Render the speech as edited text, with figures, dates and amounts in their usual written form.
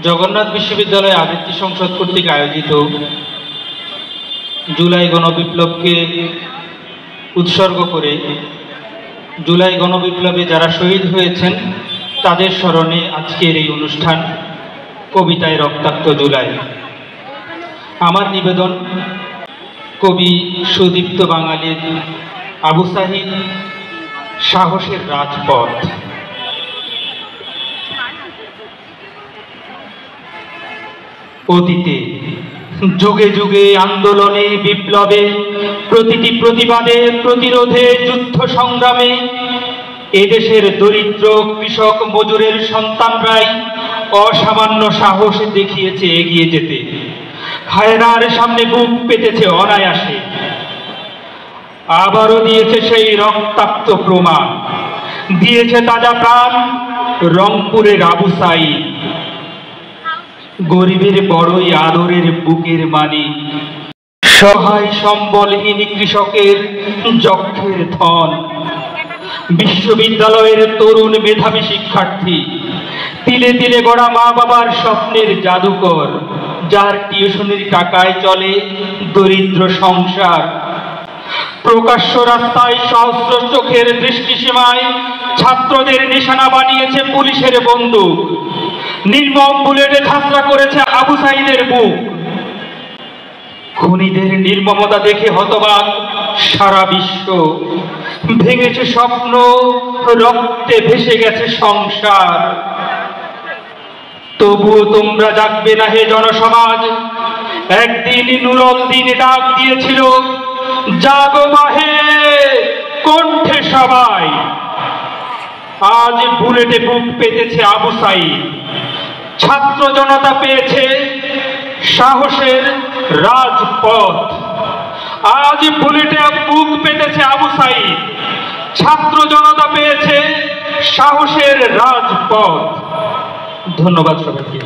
জগন্নাথ বিশ্ববিদ্যালয় আবৃত্তি সংসদ কর্তৃক আয়োজিত জুলাই গণবিপ্লবকে উৎসর্গ করে জুলাই গণবিপ্লবে যারা শহীদ হয়েছেন তাদের স্মরণে আজকের এই অনুষ্ঠান কবিতায় রক্তাক্ত জুলাই। আমার নিবেদন কবি সুদীপ্ত বাঙালির আবু সাহিদ সাহসের রাজপথ। অতীতে যুগে যুগে আন্দোলনে বিপ্লবে প্রতিটি প্রতিবাদে প্রতিরোধে যুদ্ধ সংগ্রামে এদেশের দরিদ্র কৃষক মজুরের সন্তানরাই অসামান্য সাহস দেখিয়েছে এগিয়ে যেতে, হায়নার সামনে বুক পেতেছে অনায়াসে। আবারও দিয়েছে সেই রক্তাক্ত প্রমাণ, দিয়েছে তাজা প্রাণ রংপুরের আবু সাইদ। গরিবের বড়ই আদরের বুকের মানিক, সহায় সম্বলহীন কৃষকের যক্ষের ধন। বিশ্ববিদ্যালয়ের তরুণ মেধাবী শিক্ষার্থী, তিলে তিলে গড়া মা বাবার স্বপ্নের জাদুকর, যার টিউশনের টাকায় চলে দরিদ্র সংসার। প্রকাশ্য রাস্তায় সহস্র চোখের দৃষ্টিসীমায় ছাত্রদের নিশানা বানিয়েছে পুলিশের বন্দুক, নির্মম বুলেটে ঝাঁঝরা করেছে আবু সাইদের বুক। খুনিদের নির্মমতা দেখে হতবাক সারা বিশ্ব, ভেঙেছে স্বপ্ন, রক্তে ভেসে গেছে সংসার। তবুও তোমরা জাগবে না হে জনসমাজ, একদিন নুরল দিন ডাক দিয়েছিল, জাগো মাহে কণ্ঠে সবাই। আজ বুলেটে বুক পেতেছে আবু সাইদ, ছাত্র জনতা পেয়েছে সাহসের রাজপথ। আজ বুলেটে বুক পেতেছে আবু সাইদ, ছাত্র জনতা পেয়েছে সাহসের রাজপথ। ধন্যবাদ সবাইকে।